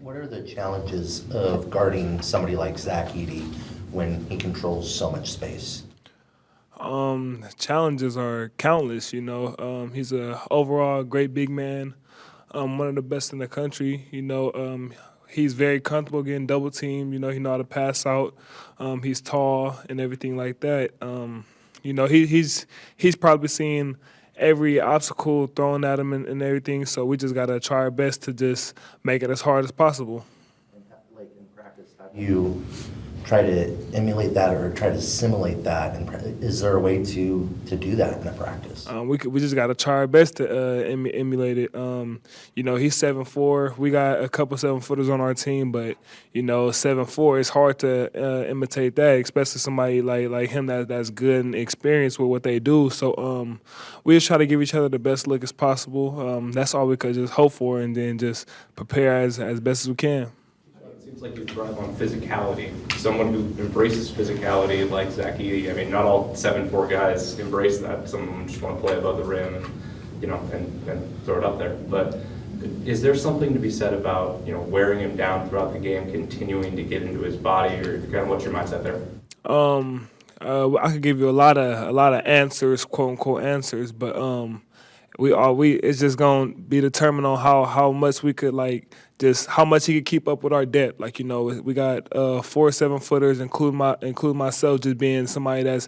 What are the challenges of guarding somebody like Zach Edey when he controls so much space? Challenges are countless. He's a overall great big man, one of the best in the country. He's very comfortable getting double teamed. He know how to pass out. He's tall and everything like that. He's probably seen every obstacle thrown at him and everything. So we just gotta try our best to just make it as hard as possible. Like in practice, how do you try to emulate that or try to simulate that? And is there a way to do that in a practice? We just got to try our best to emulate it. He's 7'4". We got a couple 7-footers on our team, but 7'4", it's hard to imitate that, especially somebody like him that's good and experienced with what they do. So we just try to give each other the best look as possible. That's all we could just hope for, and then just prepare as best as we can. It seems like you thrive on physicality. Someone who embraces physicality like Zach Edey. I mean, not all 7'4" guys embrace that. Some of them just want to play above the rim and throw it up there. But is there something to be said about wearing him down throughout the game, continuing to get into his body, or kind of what's your mindset there? I could give you a lot of answers, quote unquote answers, but we it's just gonna be determined on how much we could just how much he could keep up with our depth. We got 4 7-footers, including myself, just being somebody that's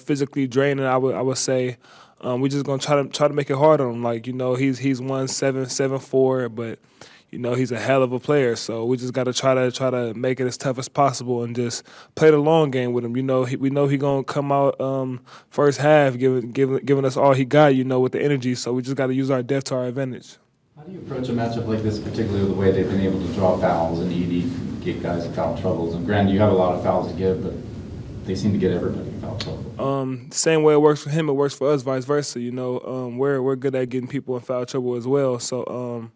physically draining. I would say we just gonna try to make it hard on him. He's 1'7", 7'4", but he's a hell of a player. So we just got to try to make it as tough as possible and just play the long game with him. We know he gonna come out first half giving us all he got. With the energy. So we just got to use our depth to our advantage. How do you approach a matchup like this, particularly the way they've been able to draw fouls and Edey get guys in foul troubles? And granted, you have a lot of fouls to give, but they seem to get everybody in foul trouble. Same way it works for him, it works for us, vice versa. We're good at getting people in foul trouble as well. So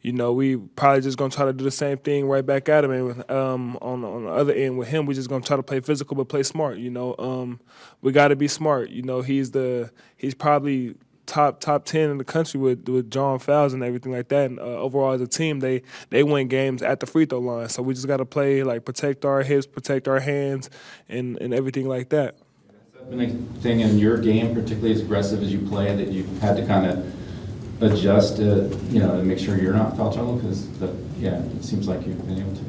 we probably just gonna try to do the same thing right back at him. And on the other end with him, we just gonna try to play physical but play smart. We got to be smart. He's probably top 10 in the country with drawing fouls and everything like that. And overall as a team, they win games at the free throw line. So we just got to play protect our hips, protect our hands, and everything like that. Has that been a thing in your game, particularly as aggressive as you play, that you've had to kind of adjust to make sure you're not in foul trouble? Because it seems like you've been able to.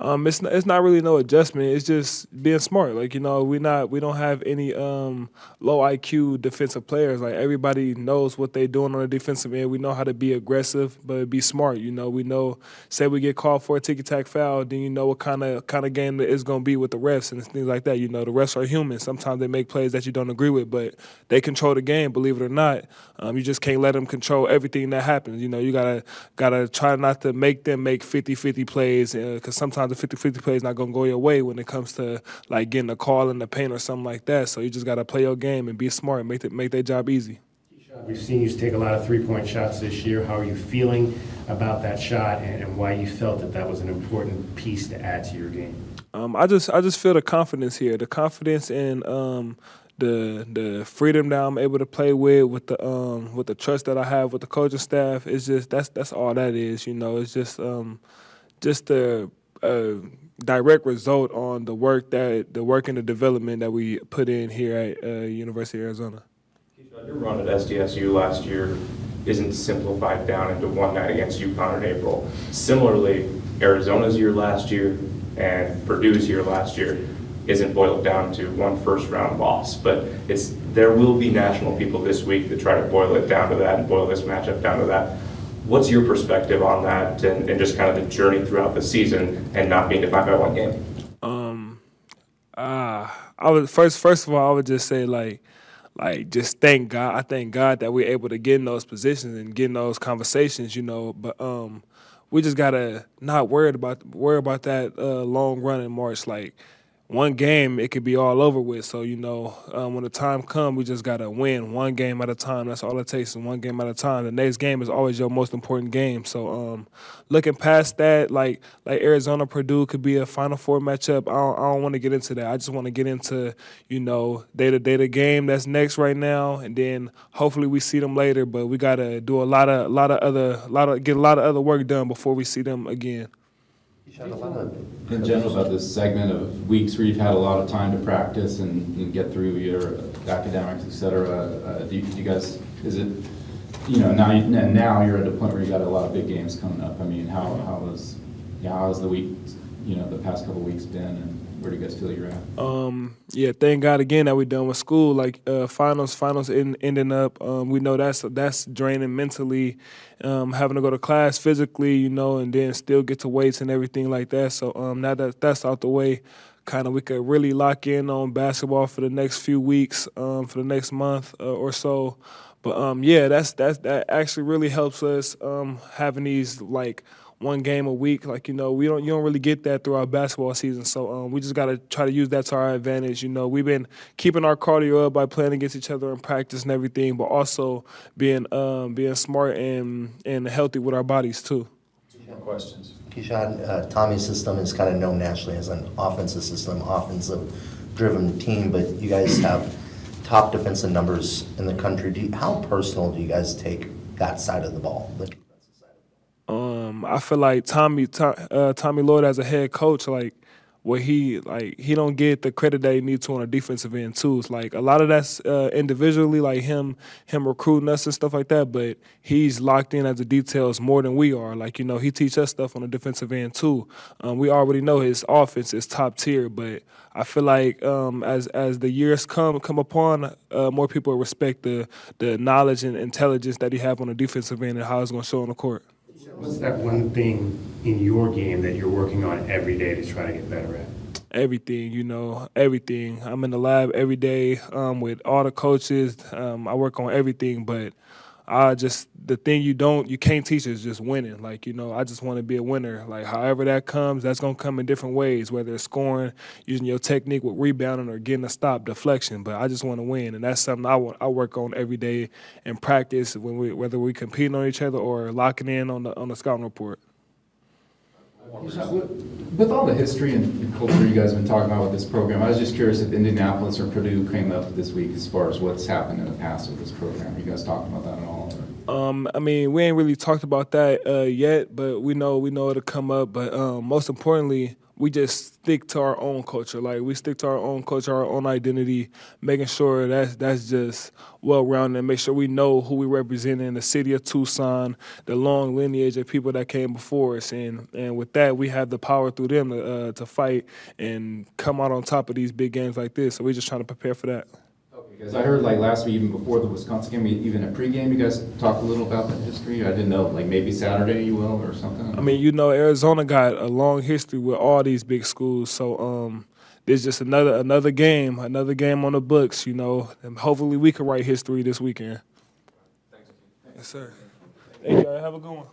It's not really no adjustment. It's just being smart. We don't have any low IQ defensive players. Everybody knows what they're doing on the defensive end. We know how to be aggressive, but be smart. We know, say we get called for a ticky-tack foul, then you know what kind of game it's gonna be with the refs and things like that. The refs are human. Sometimes they make plays that you don't agree with, but they control the game. Believe it or not, you just can't let them control everything that happens. You gotta try not to make them make 50-50 plays, because sometimes the 50-50 play is not going to go your way when it comes to getting a call in the paint or something like that. So you just got to play your game and be smart and make their job easy. Keshad, we've seen you take a lot of three-point shots this year. How are you feeling about that shot and why you felt that was an important piece to add to your game? I just feel the confidence here, the confidence and the freedom that I'm able to play with the trust that I have with the coaching staff. It's just that's all that is. It's just a direct result on the work and the development that we put in here at University of Arizona. Your run at SDSU last year isn't simplified down into one night against UConn in April. Similarly, Arizona's year last year and Purdue's year last year isn't boiled down to one first-round loss. But there will be national people this week that try to boil it down to that and boil this matchup down to that. What's your perspective on that and just kind of the journey throughout the season and not being defined by one game? I would first of all I would just say just thank God. I thank God that we're able to get in those positions and get in those conversations. But we just gotta not worry about that long run in March. one game, it could be all over with. So, when the time comes, we just got to win one game at a time. That's all it takes is one game at a time. The next game is always your most important game. So, looking past that, like Arizona, Purdue could be a Final Four matchup. I don't want to get into that. I just want to get into, day-to-day the game that's next right now, and then hopefully we see them later. But we got to do get a lot of other work done before we see them again. In general, about this segment of weeks where you've had a lot of time to practice and get through your academics, et cetera, do you guys, is it, now you're at a point where you got a lot of big games coming up. I mean, how's the week, the past couple of weeks been, and where do you guys feel you're at? Thank God again that we're done with school. Like finals ending up. We know that's draining mentally, having to go to class physically, and then still get to weights and everything like that. So now that that's out the way, kind of we could really lock in on basketball for the next few weeks, for the next month or so. But that actually really helps us having these like one game a week. Like, you don't really get that throughout basketball season. So we just got to try to use that to our advantage. We've been keeping our cardio up by playing against each other in practice and everything, but also being smart and healthy with our bodies too. More questions? Keshad, Tommy's system is kind of known nationally as an offensive system, offensive-driven team, but you guys have top defensive numbers in the country. How personal do you guys take that side of the ball, the defensive side of the ball? I feel like Tommy Lloyd as a head coach, like he don't get the credit that he needs to on a defensive end too. It's like a lot of that's individually, like him recruiting us and stuff like that, but he's locked in at the details more than we are. Like, he teach us stuff on the defensive end too. We already know his offense is top tier, but I feel like as the years come upon, more people respect the knowledge and intelligence that he have on the defensive end and how it's going to show on the court. What's that one thing in your game that you're working on every day to try to get better at? Everything, everything. I'm in the lab every day with all the coaches. I work on everything, but the thing you can't teach is just winning. Like, I just want to be a winner. Like, however that comes, that's going to come in different ways, whether it's scoring, using your technique with rebounding, or getting a stop, deflection. But I just want to win, and that's something I work on every day in practice, whether we competing on each other or locking in on the scouting report. With all the history and culture you guys have been talking about with this program, I was just curious if Indianapolis or Purdue came up this week as far as what's happened in the past with this program. You guys talked about that at all? I mean, we ain't really talked about that yet, but we know it'll come up. But most importantly, we just stick to our own culture. Like, we stick to our own culture, our own identity, making sure that's just well-rounded, and make sure we know who we represent in the city of Tucson, the long lineage of people that came before us. And with that, we have the power through them to fight and come out on top of these big games like this. So we're just trying to prepare for that. Because I heard, like, last week, even before the Wisconsin game, even at pregame, you guys talked a little about that history. I didn't know, like, maybe Saturday you will or something. I mean, Arizona got a long history with all these big schools, so there's just another game on the books, and hopefully we can write history this weekend. Thanks. Yes, sir. Thank you. Have a good one.